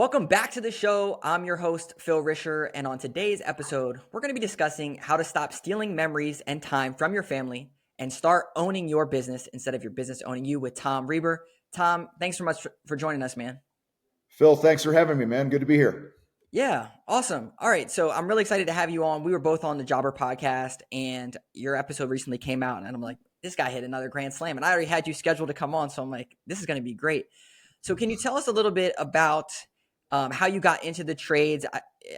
Welcome back to the show. I'm your host, Phil Risher, and on today's episode, we're going to be discussing how to stop stealing memories and time from your family and start owning your business instead of your business owning you with Tom Reber. Tom, thanks so much for joining us, man. Phil, thanks for having me, man. Good to be here. Yeah, awesome. All right, so I'm really excited to have you on. We were both on the Jobber podcast, and your episode recently came out, and I'm like, this guy hit another grand slam, and I already had you scheduled to come on, so I'm like, this is going to be great. So can you tell us a little bit about how you got into the trades?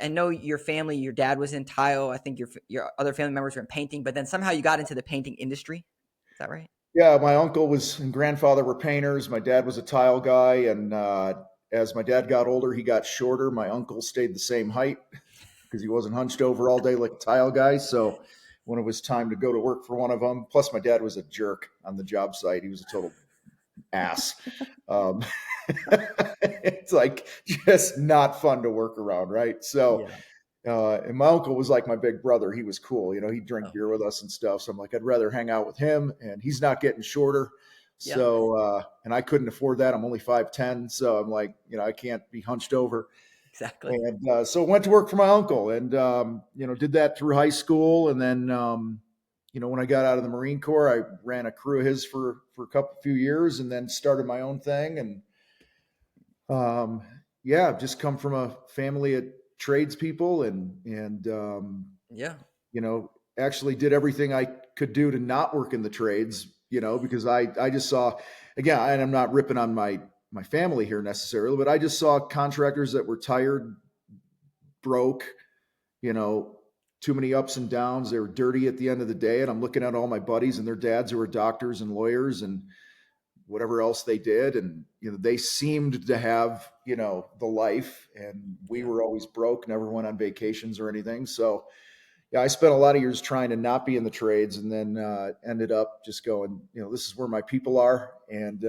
I know your family, your dad was in tile. I think your other family members were in painting, but then somehow you got into the painting industry. Is that right? Yeah, my uncle and grandfather were painters. My dad was a tile guy, and as my dad got older, he got shorter. My uncle stayed the same height because he wasn't hunched over all day like a tile guy. So when it was time to go to work for one of them, plus my dad was a jerk on the job site. He was a total ass. Um, it's like just not fun to work around, right? So Yeah. and my uncle was like my big brother. He was cool. He'd drink Oh, beer with us and stuff. So I'm like, I'd rather hang out with him, and he's not getting shorter. yeah. So, and I couldn't afford that. I'm only 5'10". So I'm like, I can't be hunched over. Exactly. And so went to work for my uncle and, did that through high school. And then, when I got out of the Marine Corps, I ran a crew of his for few years and then started my own thing. And, I've just come from a family of tradespeople Yeah. actually did everything I could do to not work in the trades, because I just saw, again, and I'm not ripping on my family here necessarily, but I just saw contractors that were tired, broke, you know, too many ups and downs. They were dirty at the end of the day. And I'm looking at all my buddies and their dads who were doctors and lawyers and whatever else they did. And, they seemed to have, the life, and we Yeah. were always broke, never went on vacations or anything. So, yeah, I spent a lot of years trying to not be in the trades, and then ended up just going, this is where my people are, and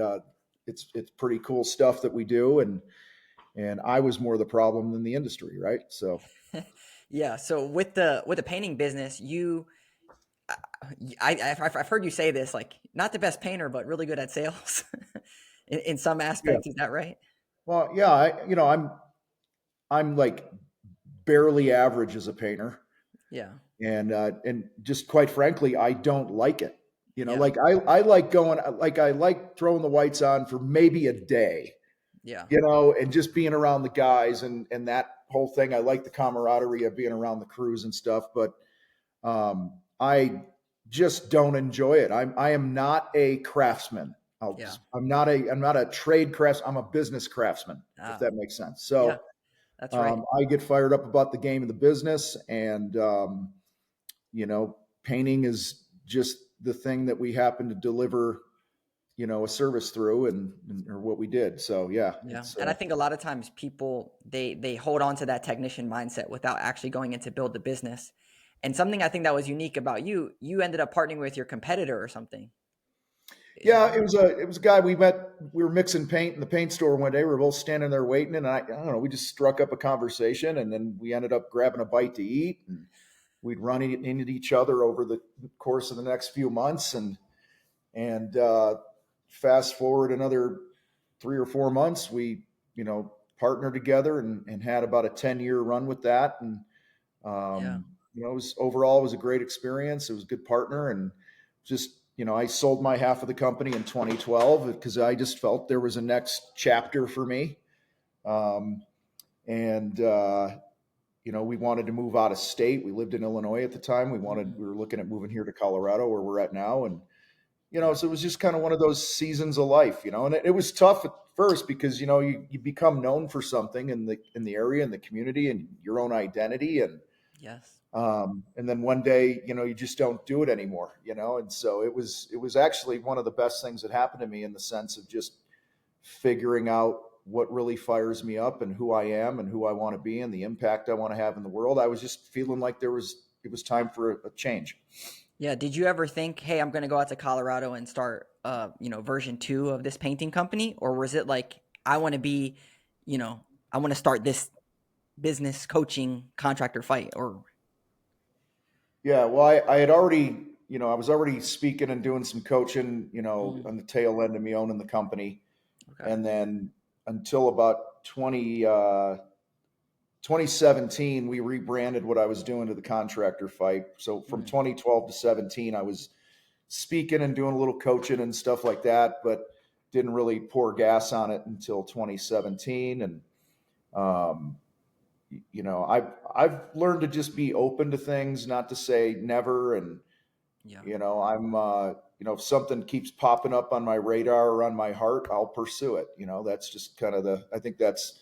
it's pretty cool stuff that we do, and I was more the problem than the industry, right? So Yeah. So with the painting business, I've heard you say this, like not the best painter, but really good at sales in some yeah, aspects. Is that right? well, yeah, I'm like barely average as a painter, Yeah. and just quite frankly, I don't like it. Yeah. Like I like going, like I like throwing the whites on for maybe a day, Yeah. and just being around the guys and that whole thing. I like the camaraderie of being around the crews and stuff, but I just don't enjoy it. I am not a craftsman. Yeah. I'm not a trade crafts. I'm a business craftsman, if Ah, that makes sense. yeah. So That's right. I get fired up about the game of the business, and painting is just the thing that we happen to deliver, a service through, or what we did. So yeah, Yeah. it's And I think a lot of times people they hold on to that technician mindset without actually going in to build the business. And something I think that was unique about you, you ended up partnering with your competitor or something. Is that yeah, right? it was a guy we met. We were mixing paint in the paint store one day. We were both standing there waiting, and I don't know. We just struck up a conversation, and then we ended up grabbing a bite to eat, and we'd run into each other over the course of the next few months, and fast forward another 3 or 4 months, we partnered together and had about a 10-year run with that, and Yeah. it was a great experience. It was a good partner, and just I sold my half of the company in 2012 because I just felt there was a next chapter for me, um, and we wanted to move out of state. We lived in Illinois at the time. We were looking at moving here to Colorado, where we're at now, and Yeah. so it was just kind of one of those seasons of life, and it was tough at first because you become known for something in the area, in the community, and your own identity, Yes. and then one day, you just don't do it anymore, and so it was actually one of the best things that happened to me, in the sense of just figuring out what really fires me up and who I am and who I want to be and the impact I want to have in the world. I was just feeling like it was time for a change. Yeah. Did you ever think, hey, I'm going to go out to Colorado and start, version 2 of this painting company? Or was it like, I want to be, I want to start this business coaching contractor fight? Or, Yeah, well, I had already, I was already speaking and doing some coaching, Mm, on the tail end of me owning the company. okay. And then until about 20, 2017, we rebranded what I was doing to the contractor fight. So from 2012 to 17, I was speaking and doing a little coaching and stuff like that, but didn't really pour gas on it until 2017. And, um, I've learned to just be open to things, not to say never. And, Yeah. I'm, if something keeps popping up on my radar or on my heart, I'll pursue it. That's just kind of I think that's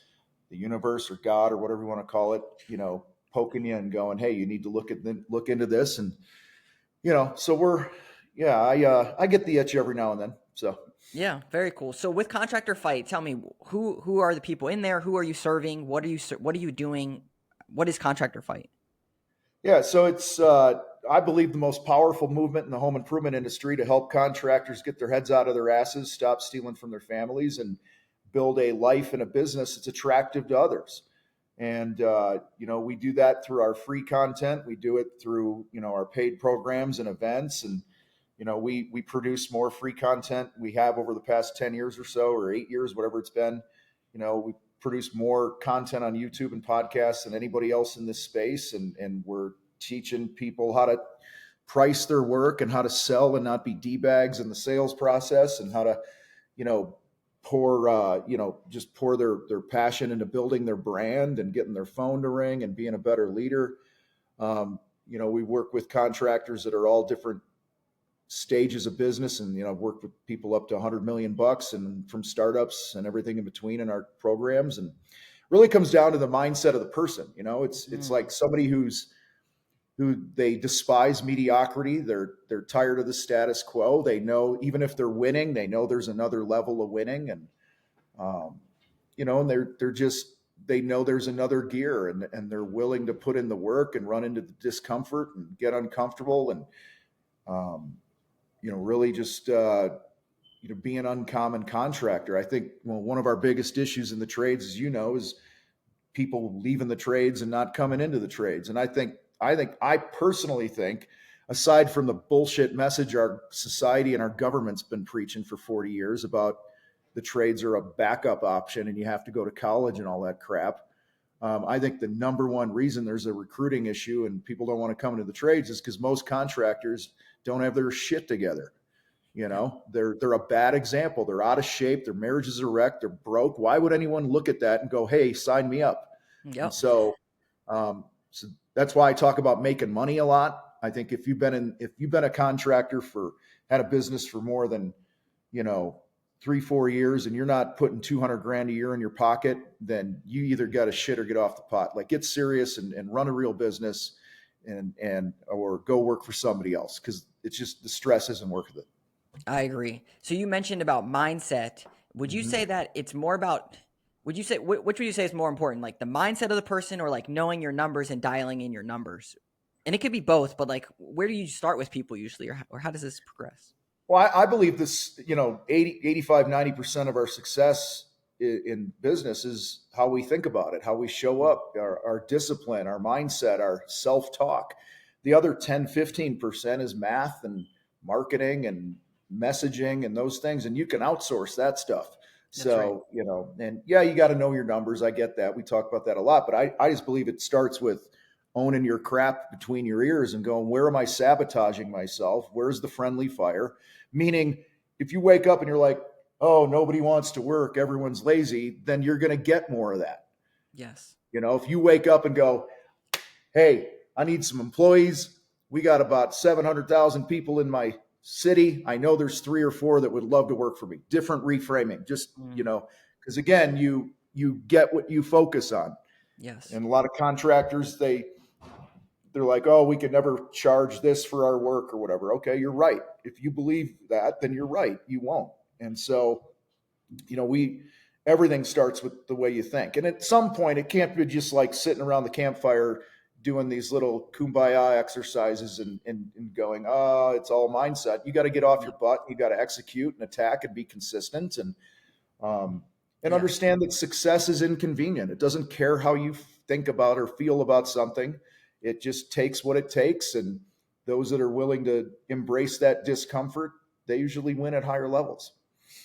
the universe or God or whatever you want to call it, poking you and going, hey, you need to look into this. And, so I get the itch every now and then. So. Yeah, very cool. So with Contractor Fight, tell me who are the people in there? Who are you serving? What are you doing? What is Contractor Fight? Yeah, so it's I believe the most powerful movement in the home improvement industry to help contractors get their heads out of their asses, stop stealing from their families, and build a life and a business that's attractive to others. And we do that through our free content. We do it through our paid programs and events, and we produce more free content we have over the past 10 years or so, or 8 years, whatever it's been. We produce more content on YouTube and podcasts than anybody else in this space. And we're teaching people how to price their work and how to sell and not be D-bags in the sales process, and how to, just pour their passion into building their brand and getting their phone to ring and being a better leader. We work with contractors that are all different stages of business, and I've worked with people up to $100 million and from startups and everything in between in our programs. And really comes down to the mindset of the person. It's like somebody who they despise mediocrity. They're tired of the status quo. They know even if they're winning, they know there's another level of winning. And and they know there's another gear, and they're willing to put in the work and run into the discomfort and get uncomfortable, and really just, be an uncommon contractor. I think one of our biggest issues in the trades, as is people leaving the trades and not coming into the trades. And I personally think, aside from the bullshit message our society and our government's been preaching for 40 years about the trades are a backup option and you have to go to college and all that crap, I think the number one reason there's a recruiting issue and people don't want to come into the trades is because most contractors don't have their shit together. They're a bad example. They're out of shape. Their marriages are wrecked. They're broke. Why would anyone look at that and go, hey, sign me up? Yep. And so that's why I talk about making money a lot. I think if you've been a contractor had a business for more than, 3-4 years, and you're not putting 200 grand a year in your pocket, then you either got to shit or get off the pot. Like, get serious and run a real business or go work for somebody else. Cause it's just, the stress isn't worth it. I agree. So you mentioned about mindset. Would you say that it's more about, which would you say is more important? Like the mindset of the person, or like knowing your numbers and dialing in your numbers? And it could be both, but like, where do you start with people usually, or how does this progress? Well, I believe this, 80, 85, 90% of our success in business is how we think about it, how we show up, our discipline, our mindset, our self-talk. The other 10, 15% is math and marketing and messaging and those things. And you can outsource that stuff. That's So, and yeah, you got to know your numbers. I get that. We talk about that a lot, but I just believe it starts with owning your crap between your ears and going, where am I sabotaging myself? Where's the friendly fire? Meaning, if you wake up and you're like, oh, nobody wants to work, everyone's lazy, then you're going to get more of that. Yes. If you wake up and go, hey, I need some employees. We got about 700,000 people in my city. I know there's 3 or 4 that would love to work for me. Different reframing, just, because again, you get what you focus on. Yes. And a lot of contractors, they're like, oh, we could never charge this for our work or whatever. Okay, you're right. If you believe that, then you're right. You won't. And so, everything starts with the way you think. And at some point, it can't be just like sitting around the campfire doing these little kumbaya exercises and going, it's all mindset. You got to get off your butt. You got to execute and attack and be consistent and understand that success is inconvenient. It doesn't care how you think about or feel about something. It just takes what it takes. And those that are willing to embrace that discomfort, they usually win at higher levels.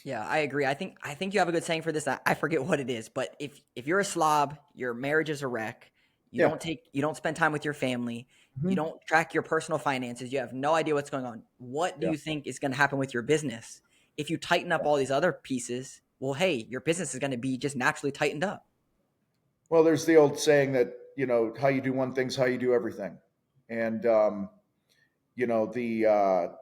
Yeah, I agree. I think you have a good saying for this. I forget what it is, but if you're a slob, your marriage is a wreck. Yeah. You don't spend time with your family. You Mhm. don't track your personal finances. You have no idea what's going on. What do Yeah. you think is going to happen with your business? If you tighten up all these other pieces, well, hey, your business is going to be just naturally tightened up. Well, there's the old saying that, how you do one thing's how you do everything. And, the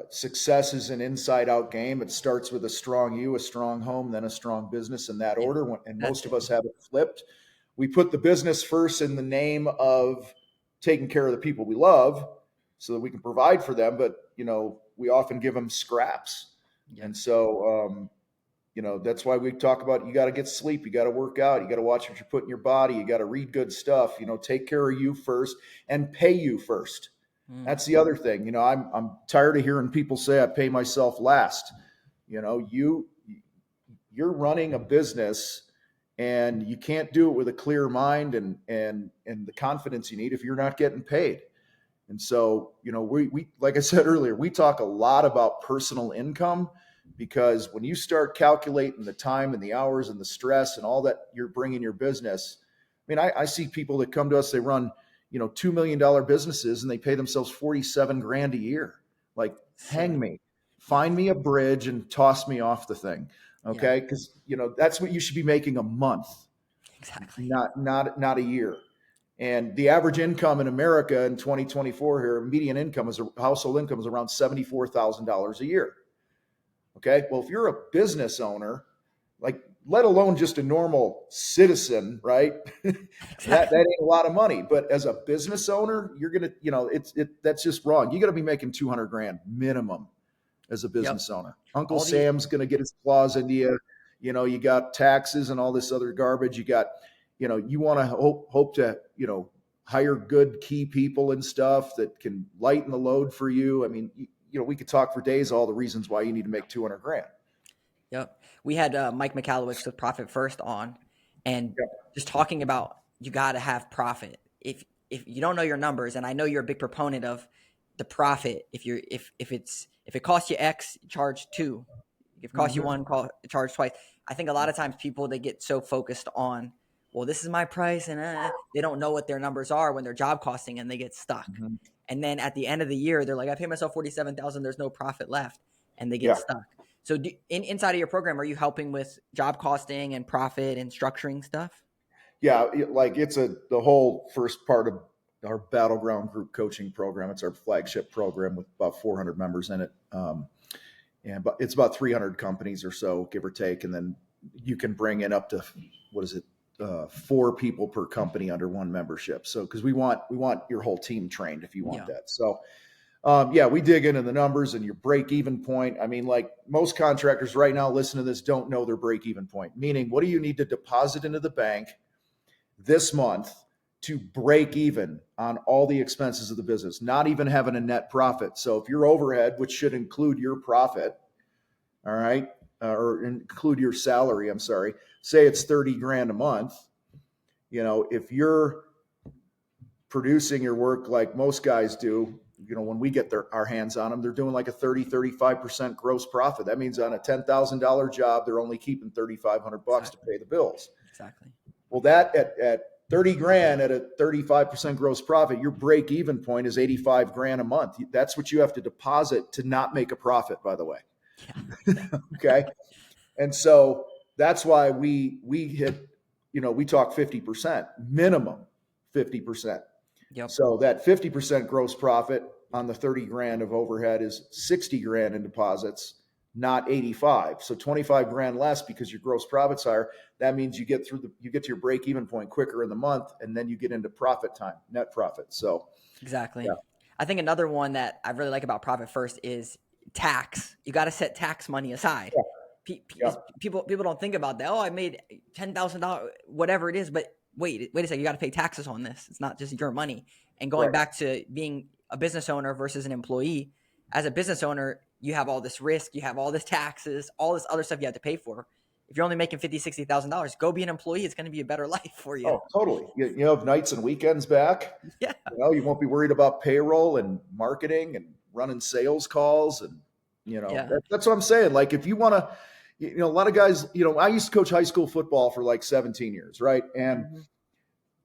success is an inside out game. It starts with a strong you, a strong home, then a strong business in that Yeah, order. And that's most of it. us have it flipped. We put the business first in the name of taking care of the people we love so that we can provide for them. But, we often give them scraps. Yep. And so, that's why we talk about you got to get sleep, you got to work out, you got to watch what you put in your body, you got to read good stuff, take care of you first and pay you first. Mm, That's the other thing. I'm tired of hearing people say I pay myself last. You're running a business and you can't do it with a clear mind and the confidence you need if you're not getting paid. And so, we like I said earlier, we talk a lot about personal income because when you start calculating the time and the hours and the stress and all that you're bringing your business, I mean, I see people that come to us, they run, $2 million businesses and they pay themselves 47 grand a year. Like, hang silly. me, Yeah. find me a bridge and toss me off the thing. Yeah. Okay. Cause that's what you should be making a month, Exactly. not a year. And the average income in America in 2024 here, median income is household income is around $74,000 a year. Okay. Well, if you're a business owner, like let alone just a normal citizen, right? that Exactly. ain't a lot of money. But as a business owner, you're gonna, that's just wrong. You got to be making 200 grand minimum as a Yep. business owner. Uncle All the Sam's gonna get his claws into you. You got taxes and all this other garbage. You got, you want to hope to, hire good key people and stuff that can lighten the load for you. I mean, we could talk for days all the reasons why you need to make 200 grand. Yep. We had Mike Michalowicz with Profit First on, and just talking about you got to have profit. If you don't know your numbers, and I know you're a big proponent of the profit. If it costs you X, charge two. If it costs you Mm-hmm. one, charge twice. I think a lot of times people they get so focused on, well, this is my price, and they don't know what their numbers are when they're job costing, and they get stuck. Mm-hmm. And then at the end of the year, they're like, I paid myself 47,000. There's no profit left, and they get Yeah. stuck. So, inside of your program, are you helping with job costing and profit and structuring stuff? Yeah. It's the whole first part of our battleground group coaching program. It's our flagship program with about 400 members in it. But it's about 300 companies or so, give or take. And then you can bring in up to, what is it? 4 people per company under one membership. So, cause we want your whole team trained if you want Yeah. that. So, yeah, we dig into the numbers and your break even point. I mean, like most contractors right now, listen to this, don't know their break even point, meaning what do you need to deposit into the bank this month to break even on all the expenses of the business, not even having a net profit. So if your overhead, which should include your profit, all right, or include your salary, I'm sorry, say it's 30 grand a month, if you're producing your work like most guys do, when we get our hands on them, they're doing like a 35% gross profit. That means on a $10,000 job, they're only keeping 3,500 bucks to Exactly. pay the bills. Exactly. Well, that at 30 grand at a 35% gross profit, your break even point is 85 grand a month. That's what you have to deposit to not make a profit, by the way. Yeah. Yeah. Okay. And so that's why we hit, we talk 50%, minimum 50%. Yep. So that 50% gross profit on the 30 grand of overhead is 60 grand in deposits, not 85. So 25 grand less because your gross profit's higher. That means you get to your break even point quicker in the month, and then you get into profit time, net profit. So Exactly. yeah, I think another one that I really like about Profit First is tax. You got to set tax money aside. yeah, People don't think about that. Oh, I made $10,000, whatever it is. But wait a second. You got to pay taxes on this. It's not just your money. And going right. back to being a business owner versus an employee, as a business owner, you have all this risk, you have all this taxes, all this other stuff you have to pay for. If you're only making $50,000, $60,000, go be an employee. It's going to be a better life for you. Oh, totally. You have nights and weekends back. Yeah. You won't be worried about payroll and marketing and running sales calls and Yeah. That's what I'm saying. Like, if you want to, a lot of guys, I used to coach high school football for like 17 years, right? And Hmm.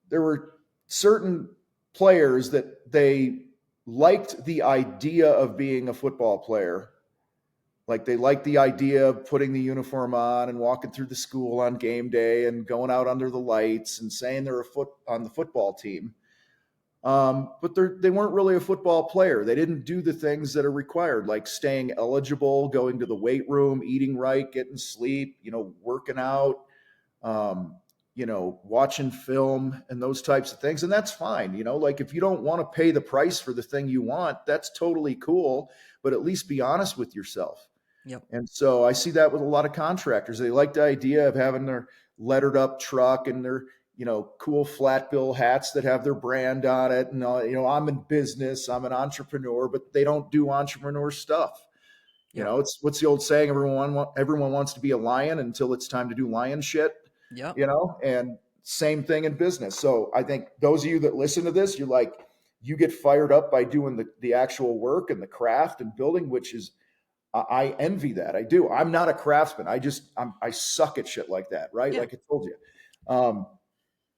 there were certain players that they liked the idea of being a football player. Like, they liked the idea of putting the uniform on and walking through the school on game day and going out under the lights and saying they're on the football team. But they weren't really a football player. They didn't do the things that are required, like staying eligible, going to the weight room, eating right, getting sleep, working out, um, watching film and those types of things. And that's fine. Like, if you don't want to pay the price for the thing you want, that's totally cool. But at least be honest with yourself. Yep. And so I see that with a lot of contractors. They like the idea of having their lettered up truck and their, cool flat bill hats that have their brand on it. And, I'm in business, I'm an entrepreneur, but they don't do entrepreneur stuff. Yep. It's what's the old saying? Everyone wants to be a lion until it's time to do lion shit, Yep. and same thing in business. So I think those of you that listen to this, you get fired up by doing the actual work and the craft and building, which is, I envy that. I do. I'm not a craftsman. I suck at shit like that. Right. Yeah. Like I told you.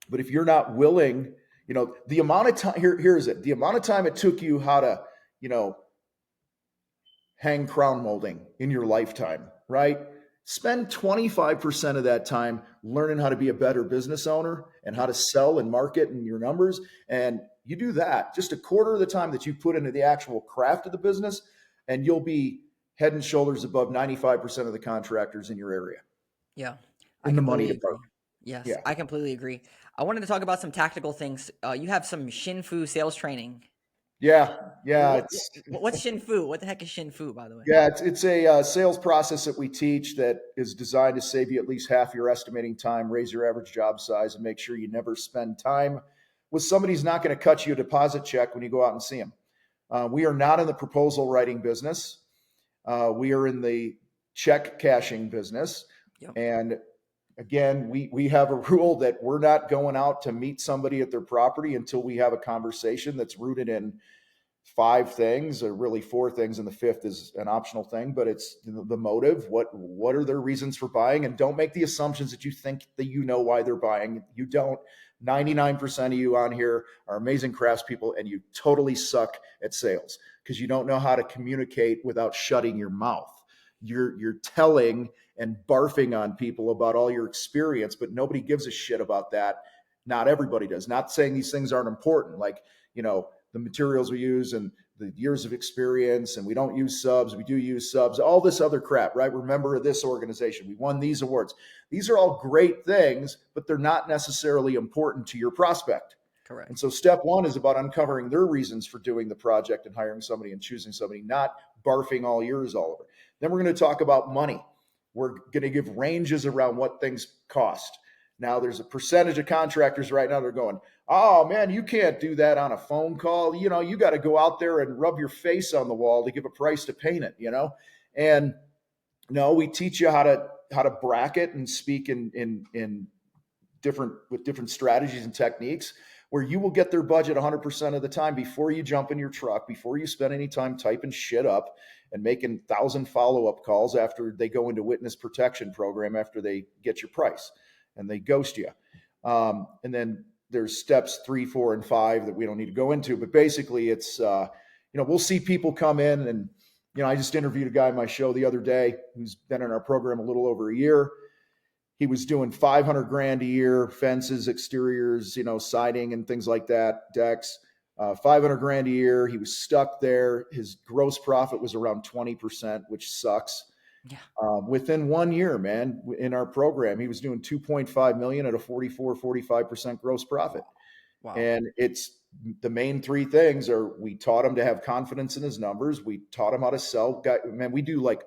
But if you're not willing, the amount of time here's it. The amount of time it took you how to, you know, hang crown molding in your lifetime, right? Spend 25% of that time learning how to be a better business owner and how Yep. to sell and market and your numbers. And you do that just a quarter of the time that you put into the actual craft of the business, and you'll be head and shoulders above 95% of the contractors in your area Yeah. I in the money completely department. agree. Yes, Yeah. I completely agree. I wanted to talk about some tactical things. You have some Shin Fu sales training. Yeah. Yeah. What, what's Shin Fu? What the heck is Shin Fu, by the way? It's a sales process that we teach that is designed to save you at least half your estimating time, raise your average job size, and make sure you never spend time with somebody who's not going to cut you a deposit check when you go out and see them. We are not in the proposal writing business. We are in the check cashing business. Yep. And again, we have a rule that we're not going out to meet somebody at their property until we have a conversation that's rooted in five things, or really four things, and the fifth is an optional thing, but it's the motive. What are their reasons for buying? And don't make the assumptions that you think that you know why they're buying. You don't. 99% of you on here are amazing craftspeople, and you totally suck at sales because you don't know how to communicate without shutting your mouth. You're telling and barfing on people about all your experience, but nobody gives a shit about that. Not everybody does. Not saying these things aren't important, like, the materials we use and the years of experience, and we don't use subs, we do use subs, all this other crap, right? We're a member of this organization, we won these awards. These are all great things, but they're not necessarily important to your prospect. And Correct. so step one is about uncovering their reasons for doing the project and hiring somebody and choosing somebody, not barfing all yours all over. Then we're going to talk about money. We're going to give ranges around what things cost. Now, there's a percentage of contractors right now that are going, oh man, you can't do that on a phone call. You got to go out there and rub your face on the wall to give a price to paint it. And no, we teach you how to bracket and speak in different strategies and techniques where you will get their budget 100% of the time before you jump in your truck, before you spend any time typing shit up and making 1,000 follow-up calls after they go into witness protection program after they get your price and they ghost you. And then there's steps 3, 4, and 5 that we don't need to go into, but basically it's, we'll see people come in and, I just interviewed a guy on my show the other day who's been in our program a little over a year. He was doing 500 grand a year, fences, exteriors, siding and things like that, decks, 500 grand a year. He was stuck there. His gross profit was around 20%, which sucks. Yeah. Within 1 year, man, in our program, he was doing 2.5 million at a 45% gross profit. Wow. And it's the main three things are, we taught him to have confidence in his numbers. We taught him how to sell. Man, we do like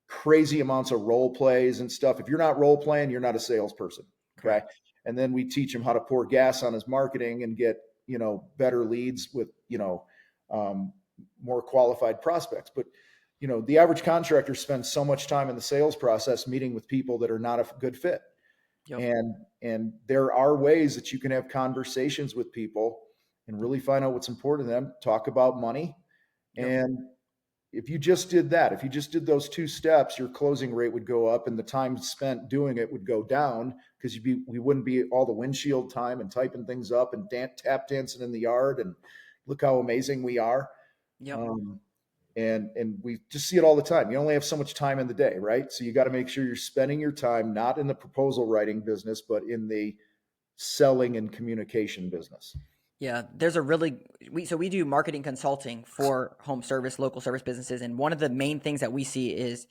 crazy amounts of role plays and stuff. If you're not role playing, you're not a salesperson. Okay. Correct. And then we teach him how to pour gas on his marketing and get, better leads with, more qualified prospects. But, the average contractor spends so much time in the sales process meeting with people that are not a good fit. Yep. And there are ways that you can have conversations with people and really find out what's important to them, talk about money. Yep. And if you just did that, if you just did those two steps, your closing rate would go up and the time spent doing it would go down because we wouldn't be all the windshield time and typing things up and tap dancing in the yard and look how amazing we are. Yep. Um, and we just see it all the time. You only have so much time in the day, right? So you got to make sure you're spending your time not in the proposal writing business, but in the selling and communication business. Yeah, there's a really we do marketing consulting for home service, local service businesses, and one of the main things that we see is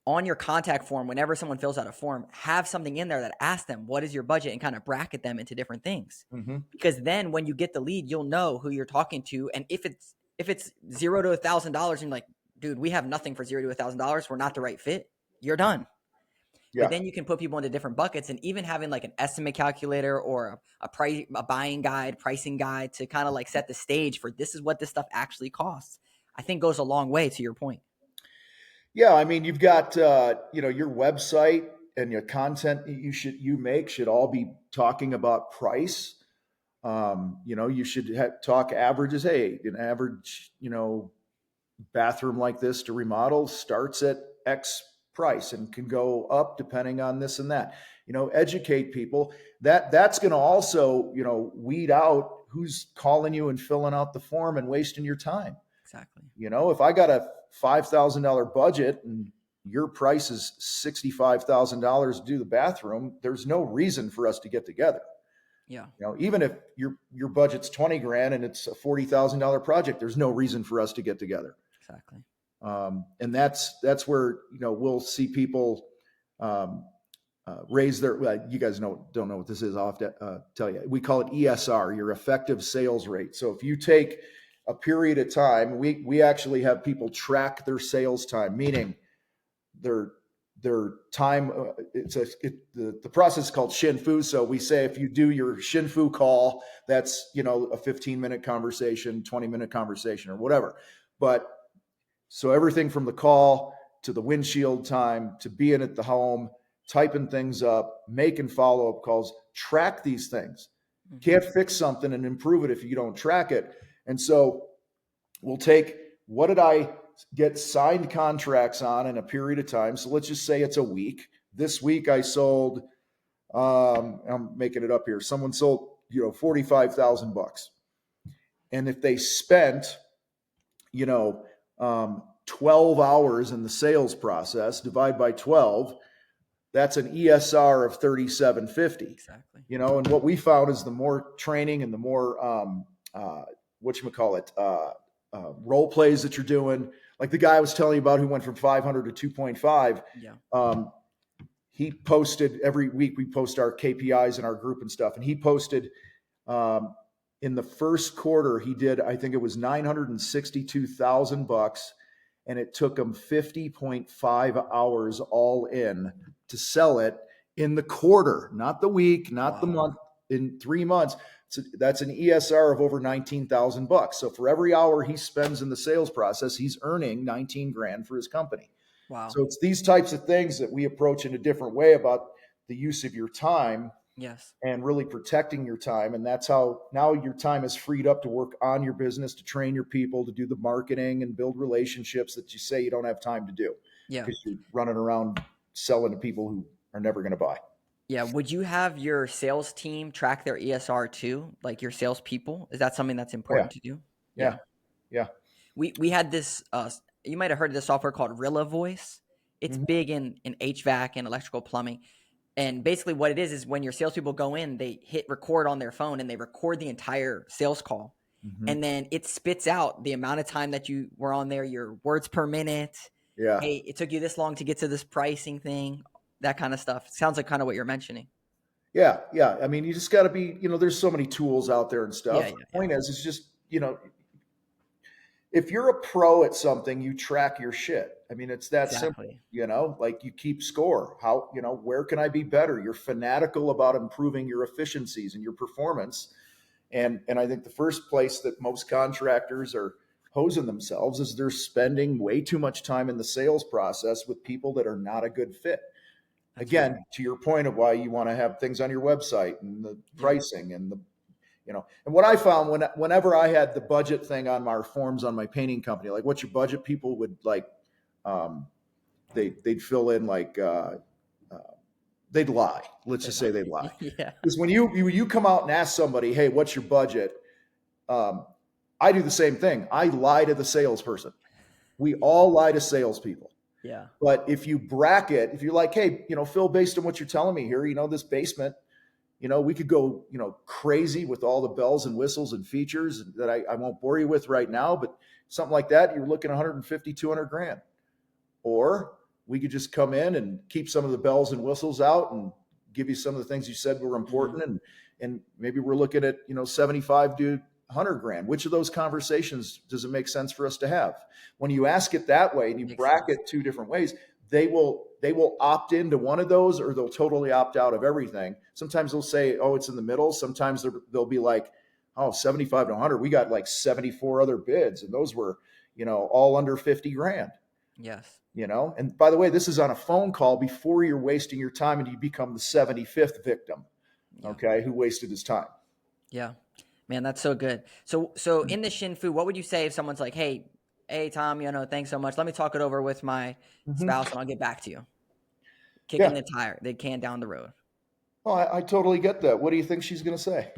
on your contact form, whenever someone fills out a form, have something in there that asks them what is your budget and kind of bracket them into different things. Mm-hmm. Because then when you get the lead, you'll know who you're talking to, and if it's $0 to $1,000, and you're like, dude, we have nothing for $0 to $1,000, we're not the right fit, you're done. Yeah. But then you can put people into different buckets, and even having like an estimate calculator or a buying guide, pricing guide to kind of like set the stage for this is what this stuff actually costs, I think goes a long way to your point. Yeah, I mean, you've got your website and your content you make should all be talking about price. You should talk averages. Hey, an average bathroom like this to remodel starts at X price and can go up depending on this and that. Educate people. That's going to also weed out who's calling you and filling out the form and wasting your time. Exactly. If I got a $5,000 budget and your price is $65,000 to do the bathroom, there's no reason for us to get together. Yeah. Even if your budget's 20 grand and it's a $40,000 project, there's no reason for us to get together. Exactly. And that's where we'll see people raise their. You guys don't know what this is. I'll have to tell you. We call it ESR, your effective sales rate. So if you take a period of time, we actually have people track their sales time, meaning their time. The process is called Shinfu. So we say if you do your Shinfu call, that's a 15-minute conversation, 20-minute conversation, or whatever. But so everything from the call to the windshield time to being at the home, typing things up, making follow-up calls, track these things. Mm-hmm. Can't fix something and improve it if you don't track it. And so we'll take, what did I get signed contracts on in a period of time? So let's just say it's a week. This week I sold, I'm making it up here. Someone sold, $45,000. And if they spent, 12 hours in the sales process, divide by 12, that's an ESR of 3750. Exactly. And what we found is the more training and the more, role plays that you're doing, like the guy I was telling you about who went from 500 to 2.5. Yeah. He posted every week. We post our KPIs in our group and stuff. And he posted, in the first quarter, he did, I think it was $962,000, and it took him 50.5 hours all in to sell it in the quarter, not the week, not the month, in 3 months. So that's an ESR of over $19,000. So for every hour he spends in the sales process, he's earning 19 grand for his company. Wow. So it's these types of things that we approach in a different way about the use of your time. Yes. And really protecting your time. And that's how now your time is freed up to work on your business, to train your people, to do the marketing and build relationships that you say you don't have time to do. Yeah. Because you're running around selling to people who are never going to buy. Yeah. Would you have your sales team track their ESR too? Like your salespeople? Is that something that's important to do? Yeah. We had this, you might have heard of this software called Rilla Voice. It's big in HVAC and electrical plumbing. And basically what it is when your salespeople go in, they hit record on their phone and they record the entire sales call. Mm-hmm. And then it spits out the amount of time that you were on there, your words per minute. Yeah. Hey, it took you this long to get to this pricing thing, that kind of stuff. Sounds like kind of what you're mentioning. Yeah. I mean, you just got to be, there's so many tools out there and stuff. The point is, it's just, if you're a pro at something, you track your shit. I mean, it's that simple, like you keep score. How, where can I be better? You're fanatical about improving your efficiencies and your performance. And I think the first place that most contractors are hosing themselves is they're spending way too much time in the sales process with people that are not a good fit. That's Again, right. To your point of why you want to have things on your website and the pricing and And what I found whenever I had the budget thing on my forms on my painting company, like what's your budget, people would like, um, they'd fill in like, uh, they'd lie. Let's just say they'd lie. Yeah. Because when you come out and ask somebody, hey, what's your budget? Um, I do the same thing. I lie to the salesperson. We all lie to salespeople. Yeah. But if you bracket, if you're like, hey, Phil, based on what you're telling me here, this basement, we could go, crazy with all the bells and whistles and features that I won't bore you with right now, but something like that, you're looking 150, 200 grand. Or we could just come in and keep some of the bells and whistles out and give you some of the things you said were important. And maybe we're looking at, 75 to 100 grand. Which of those conversations does it make sense for us to have? When you ask it that way and you bracket two different ways, they will opt into one of those, or they'll totally opt out of everything. Sometimes they'll say, oh, it's in the middle. Sometimes they'll be like, oh, 75 to 100. We got like 74 other bids, and those were, all under 50 grand. Yes. And by the way, this is on a phone call before you're wasting your time and you become the 75th victim, okay, who wasted his time. Yeah. Man, that's so good. So in the Shin Fu, what would you say if someone's like, hey, Tom, thanks so much. Let me talk it over with my spouse and I'll get back to you. Kicking the can down the road. Well, I totally get that. What do you think she's going to say?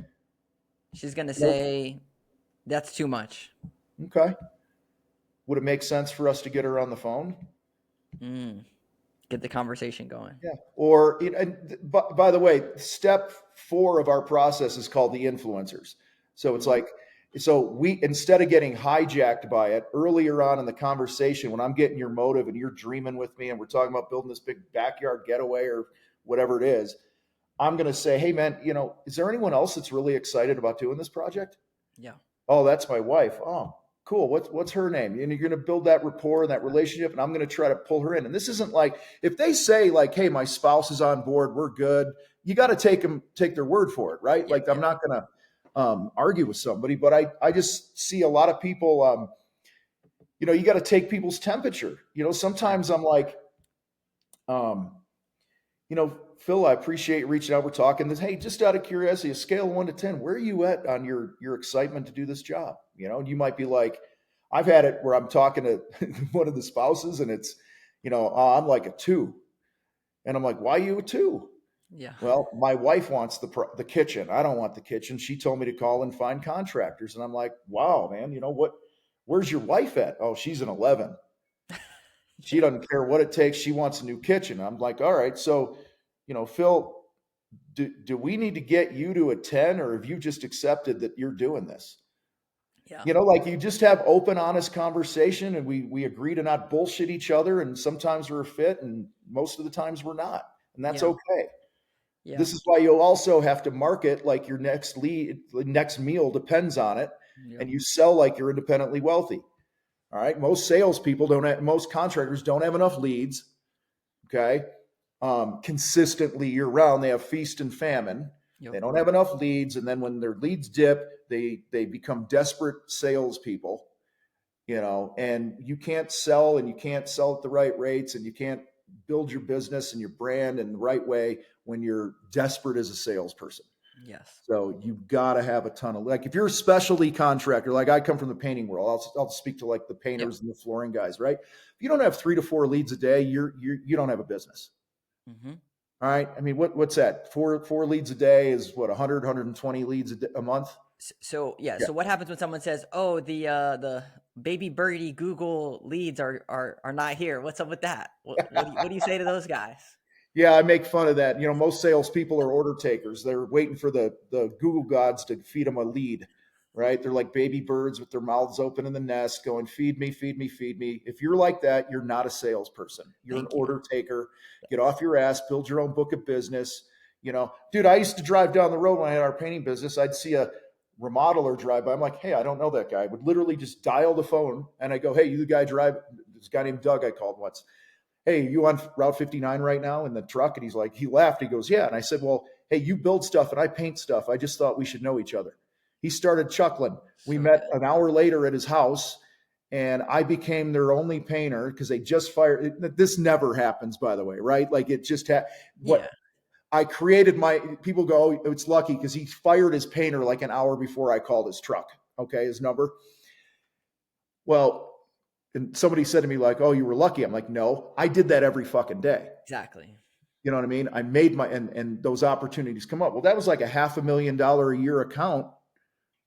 She's going to say, that's too much. Okay. Would it make sense for us to get her on the phone? Get the conversation going. Yeah. Or, by the way, step 4 of our process is called the influencers. So it's like, we, instead of getting hijacked by it earlier on in the conversation, when I'm getting your motive and you're dreaming with me and we're talking about building this big backyard getaway or whatever it is, I'm going to say, hey man, is there anyone else that's really excited about doing this project? Yeah. Oh, that's my wife. Oh, cool. What's her name? And you're going to build that rapport and that relationship, and I'm going to try to pull her in. And this isn't like, if they say like, hey, my spouse is on board, we're good. You got to take their word for it, right? Like I'm not going to argue with somebody, but I just see a lot of people, you got to take people's temperature. Sometimes I'm like, Phil, I appreciate you reaching out. We're talking this. Hey, just out of curiosity, a scale of 1 to 10, where are you at on your excitement to do this job? You might be like, I've had it where I'm talking to one of the spouses and it's, I'm like a 2. And I'm like, why are you a 2? Yeah. Well, my wife wants the kitchen. I don't want the kitchen. She told me to call and find contractors. And I'm like, wow, man, where's your wife at? Oh, she's an 11. She doesn't care what it takes. She wants a new kitchen. I'm like, all right. So, Phil, do we need to get you to a 10, or have you just accepted that you're doing this? Yeah. Like you just have open, honest conversation, and we agree to not bullshit each other. And sometimes we're a fit, and most of the times we're not. And that's okay. Yeah. This is why you'll also have to market like your next meal depends on it. Yeah. And you sell like you're independently wealthy. All right. Most most contractors don't have enough leads. Okay. Consistently year round, they have feast and famine. Yep. They don't have enough leads. And then when their leads dip, they become desperate salespeople, and you can't sell, and you can't sell at the right rates, and you can't build your business and your brand in the right way when you're desperate as a salesperson. Yes. So you've got to have a ton of, like, if you're a specialty contractor, like I come from the painting world, I'll speak to like the painters and the flooring guys, right? If you don't have 3 to 4 leads a day, you don't have a business. Mm-hmm. All right. I mean, what's that? Four leads a day is what, 100, 120 leads a month? So So what happens when someone says, oh, the baby birdie Google leads are not here? What's up with that? What do you say to those guys? Yeah, I make fun of that. Most salespeople are order takers. They're waiting for the Google gods to feed them a lead, right? They're like baby birds with their mouths open in the nest going, feed me, feed me, feed me. If you're like that, you're not a salesperson. You're an order taker. Get off your ass, build your own book of business. Dude, I used to drive down the road when I had our painting business. I'd see a remodeler drive by. I'm like, hey, I don't know that guy. I would literally just dial the phone and I go, hey, you the guy this guy named Doug I called once. Hey, you on Route 59 right now in the truck? And he laughed. He goes, yeah. And I said, well, hey, you build stuff and I paint stuff. I just thought we should know each other. He started chuckling. We met an hour later at his house, and I became their only painter because they just fired. This never happens, by the way, right? Like it just I created people go, oh, it's lucky because he fired his painter like an hour before I called his truck. Okay, his number. Well, and somebody said to me like, oh, you were lucky. I'm like, no, I did that every fucking day. Exactly. You know what I mean? I made and those opportunities come up. Well, that was like a $500,000 a year account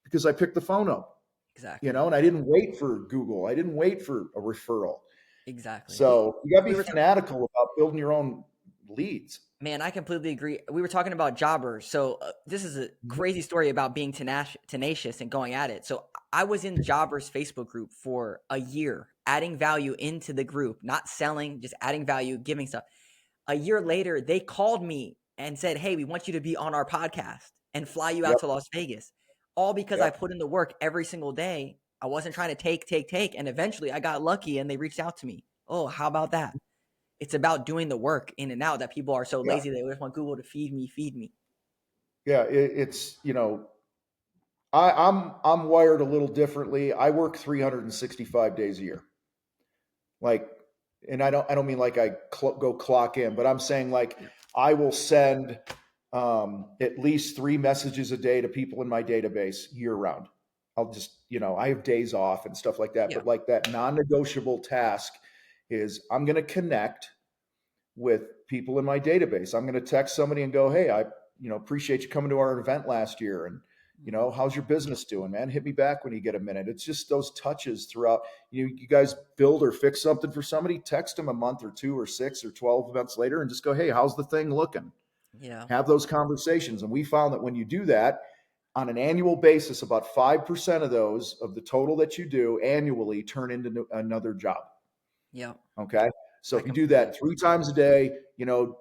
because I picked the phone up, Exactly. and I didn't wait for Google. I didn't wait for a referral. Exactly. So you got to We be were fanatical about building your own leads. Man, I completely agree. We were talking about jobbers. So this is a crazy story about being tenacious and going at it. So I was in jobbers Facebook group for a year, adding value into the group, not selling, just adding value, giving stuff. A year later, they called me and said, "Hey, we want you to be on our podcast and fly you out Yep. to Las Vegas." All because I Yep. put in the work every single day. I wasn't trying to take. And eventually I got lucky and they reached out to me. Oh, how about that? It's about doing the work in and out that people are so Yeah. lazy they just want Google to feed me, feed me. Yeah. It's, I'm wired a little differently. I work 365 days a year. Like, and I don't mean like I go clock in, but I'm saying like Yeah. I will send at least 3 messages a day to people in my database year round. I'll just, I have days off and stuff like that, Yeah. but like that non-negotiable task is I'm going to connect with people in my database. I'm going to text somebody and go, hey, I appreciate you coming to our event last year, and Mhm. how's your business doing, man? Hit me back when you get a minute. It's just those touches throughout. You guys build or fix something for somebody, text them a month or 2 or 6 or 12 events later, and just go, hey, how's the thing looking? Yeah. Have those conversations, and we found that when you do that on an annual basis, about 5% of those of the total that you do annually turn into another job. Yeah. Okay. So I if you do completely that agree. 3 times a day,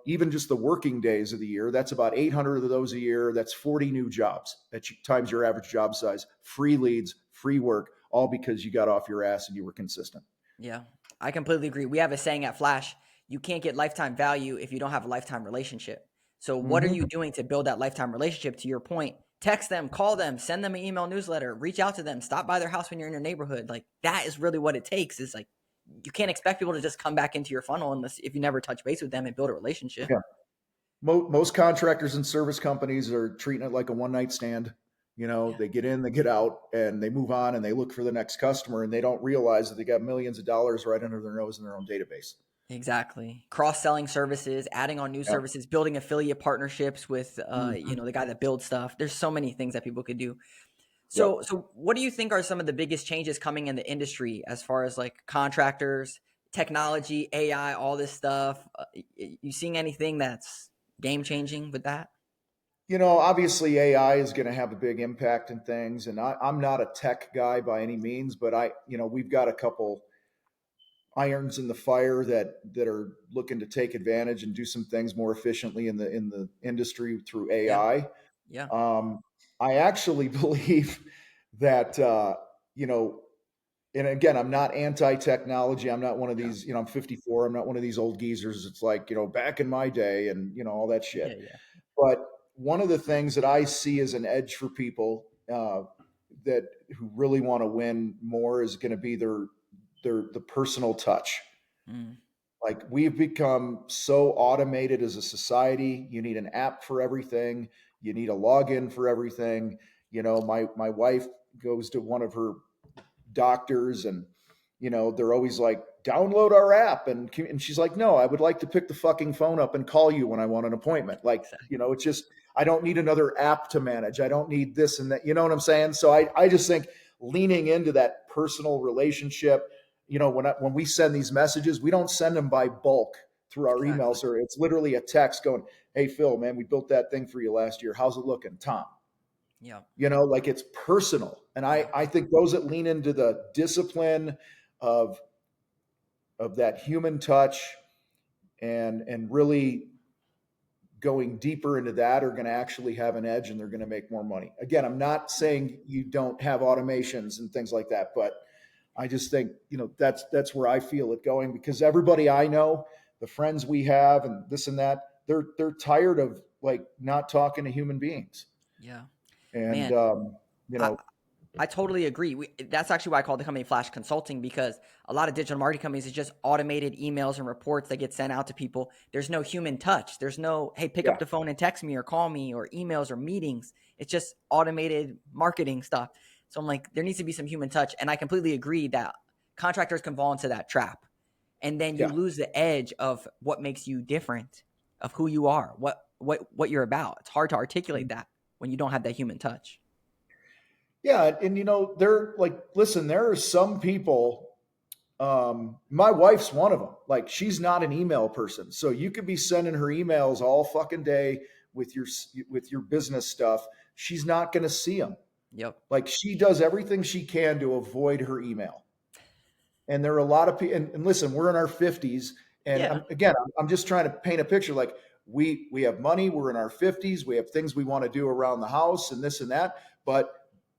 even just the working days of the year, that's about 800 of those a year. That's 40 new jobs times your average job size, free leads, free work, all because you got off your ass and you were consistent. Yeah. I completely agree. We have a saying at Flash, you can't get lifetime value if you don't have a lifetime relationship. So what are Mm-hmm. you doing to build that lifetime relationship? To your point, text them, call them, send them an email newsletter, reach out to them, stop by their house when you're in your neighborhood. Like that is really what it takes. Is like you can't expect people to just come back into your funnel unless if you never touch base with them and build a relationship. Yeah. Most contractors and service companies are treating it like a one night stand. Yeah. They get in, they get out, and they move on and they look for the next customer, and they don't realize that they got millions of dollars right under their nose in their own database. Exactly. Cross-selling services, adding on new Yeah. services, building affiliate partnerships with Mhm. the guy that builds stuff. There's so many things that people could do. Yep. So what do you think are some of the biggest changes coming in the industry as far as like contractors, technology, AI, all this stuff? You seeing anything that's game changing with that? Obviously AI is going to have a big impact in things, and I'm not a tech guy by any means, but we've got a couple irons in the fire that are looking to take advantage and do some things more efficiently in the industry through Yeah. AI. Yeah. Um, I actually believe that and again, I'm not anti-technology. I'm not one of Yeah. these. I'm 54. I'm not one of these old geezers. It's like back in my day, and all that Yeah. shit. Yeah. But one of the things that I see as an edge for people that who really want to win more is going to be the personal touch. Mm, Like we've become so automated as a society. You need an app for everything. You need a login for everything. My wife goes to one of her doctors, and they're always like, download our app, and she's like, no, I would like to pick the fucking phone up and call you when I want an appointment. Like, exactly. it's just, I don't need another app to manage. I don't need this and that. You know what I'm saying? So I just think leaning into that personal relationship. When we send these messages, we don't send them by bulk through our Exactly. emails, or it's literally a text going, hey Phil, man, we built that thing for you last year, how's it looking, Tom? Yeah. Like it's personal. And I, Yeah. I think those that lean into the discipline of that human touch and really going deeper into that are going to actually have an edge, and they're going to make more money. Again, I'm not saying you don't have automations and things like that, but I just think, that's where I feel it going, because everybody I know, the friends we have and this and that, they're tired of like not talking to human beings. Yeah. And Man, you I, know I totally agree. That's actually why I call the company Flash Consulting, because a lot of digital marketing companies is just automated emails and reports that get sent out to people. There's no human touch. There's no, hey, pick up Yeah. the phone and text me or call me or emails or meetings. It's just automated marketing stuff. So I'm like, there needs to be some human touch. And I completely agree that contractors can fall into that trap. And then you Yeah. lose the edge of what makes you different, of who you are, what you're about. It's hard to articulate that when you don't have that human touch. Yeah. And, you know, they're like, listen, there are some people, my wife's one of them. Like, she's not an email person. So you could be sending her emails all fucking day with your business stuff. She's not going to see them. Yep. Like, she does everything she can to avoid her email. And there are a lot of people, and listen, we're in our 50s. And Yeah. I'm just trying to paint a picture. Like, we have money, we're in our 50s, we have things we want to do around the house and this and that. But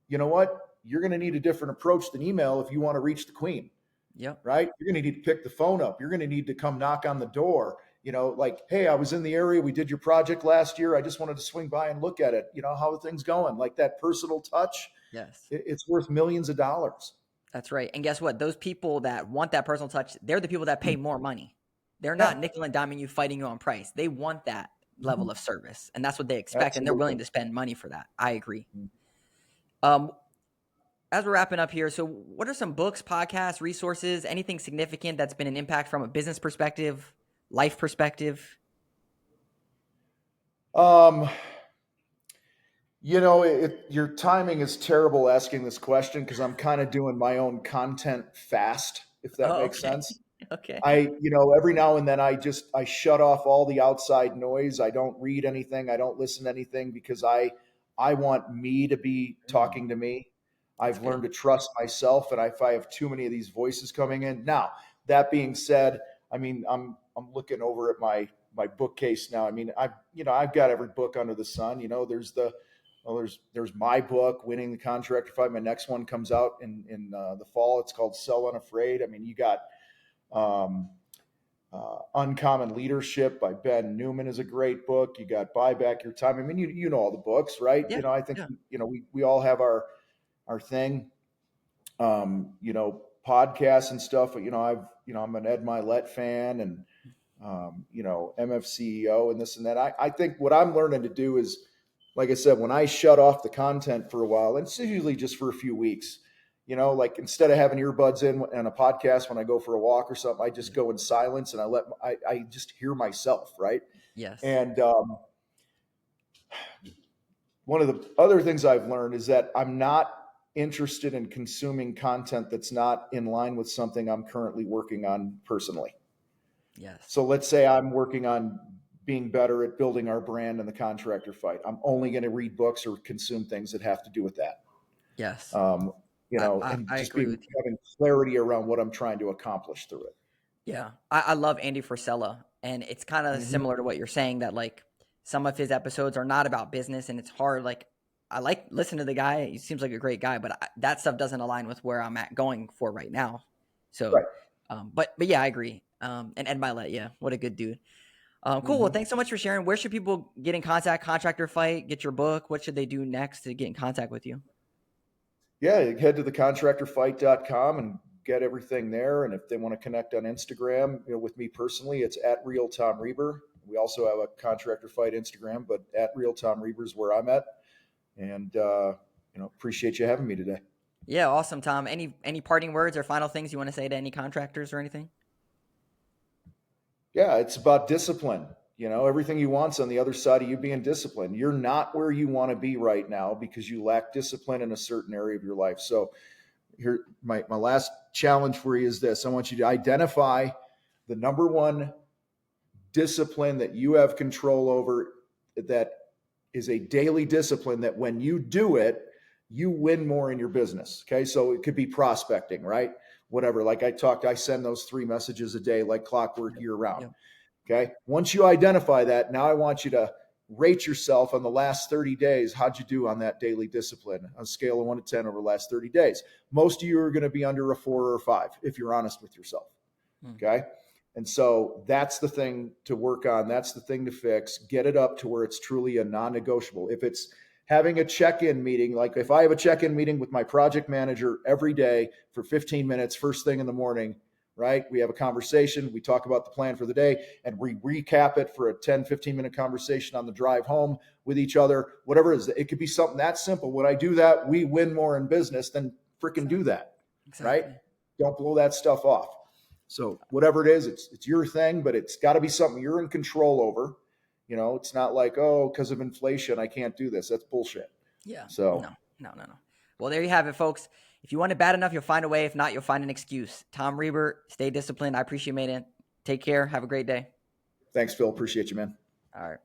you know what? You're going to need a different approach than email if you want to reach the queen, Yep. right? You're going to need to pick the phone up. You're going to need to come knock on the door. You know, like, hey, I was in the area. We did your project last year. I just wanted to swing by and look at it. You know, how are things going? Like, that personal touch, Yes. it's worth millions of dollars. That's right. And guess what? Those people that want that personal touch, they're the people that pay more money. They're Yeah. not nickel and diming you, fighting you on price. They want that level Mhm. of service, and that's what they expect, and they're willing Absolutely. to spend money for that. I agree. Mhm. Um, as we're wrapping up here, so what are some books, podcasts, resources, anything significant that's been an impact from a business perspective, life perspective? Um, you know, your timing is terrible asking this question because I'm kind of doing my own content fast, if that Oh, makes okay. sense. Okay. You know, every now and then I shut off all the outside noise. I don't read anything. I don't listen to anything because I want me to be Mm, talking to me. that's I've good. learned to trust myself, and if I have too many of these voices coming in. Now, that being said, I mean, I'm looking over at my bookcase now. I mean, I've got every book under the sun. You know, there's my book, Winning the Contractor Fight. My next one comes out in the fall. It's called Sell Unafraid. I mean, you got um, Uncommon Leadership by Ben Newman is a great book. You got Buy Back Your Time. I mean, you know all the books, right? Yeah. You know, I think Yeah. we all have our thing. You know, podcasts and stuff. You know, I'm an Ed Milet fan, and you know, MFCEO and this and that. I think what I'm learning to do is, like I said, when I shut off the content for a while, and it's usually just for a few weeks, you know, like, instead of having earbuds in and a podcast when I go for a walk or something, I just go in silence and I just hear myself, right? Yes. And one of the other things I've learned is that I'm not interested in consuming content that's not in line with something I'm currently working on personally. Yes. So let's say I'm working on being better at building our brand in the contractor fight. I'm only going to read books or consume things that have to do with that. Yes. Um, you I, know, I, and I just agree being with you. having clarity around what I'm trying to accomplish through it. Yeah. I love Andy Frisella. And it's kind of Mm-hmm. similar to what you're saying, that like some of his episodes are not about business, and it's hard. Like, I like listen to the guy. He seems like a great guy, but that stuff doesn't align with where I'm at going for right now. So, Right. but yeah, I agree. And Ed Milet, yeah, what a good dude. Cool. Well, Mm-hmm. thanks so much for sharing. Where should people get in contact? Contractor Fight, get your book. What should they do next to get in contact with you? Yeah, head to thecontractorfight.com and get everything there. And if they want to connect on Instagram, you know, with me personally, it's at Real Tom Reber. We also have a Contractor Fight Instagram, but at Real Tom Reber is where I'm at. And you know, appreciate you having me today. Yeah, awesome, Tom. Any parting words or final things you want to say to any contractors or anything? Yeah, it's about discipline. You know, everything you want's on the other side of you being disciplined. You're not where you want to be right now because you lack discipline in a certain area of your life. So here, my last challenge for you is this. I want you to identify the number one discipline that you have control over, that is a daily discipline that when you do it, you win more in your business. Okay. So it could be prospecting, right? Whatever. Like I send those 3 messages a day like clockwork Yep. year round. Yep. Okay. Once you identify that, now I want you to rate yourself on the last 30 days. How'd you do on that daily discipline on a scale of 1 to 10 over the last 30 days? Most of you are going to be under a 4 or a 5 if you're honest with yourself. Hmm. Okay. And so that's the thing to work on. That's the thing to fix. Get it up to where it's truly a non negotiable. If it's, having a check-in meeting. Like if I have a check-in meeting with my project manager every day for 15 minutes, first thing in the morning, right? We have a conversation, we talk about the plan for the day, and we recap it for a 10, 15-minute conversation on the drive home with each other, whatever it is. It could be something that simple. When I do that, we win more in business, than freaking do that, right? Don't blow that stuff off. So whatever it is, it's your thing, but it's got to be something you're in control over. It's not like, oh, because of inflation, I can't do this. That's bullshit. Yeah. So No. Well, there you have it, folks. If you want it bad enough, you'll find a way. If not, you'll find an excuse. Tom Reber, stay disciplined. I appreciate it. Take care. Have a great day. Thanks, Phil. Appreciate you, man. All right.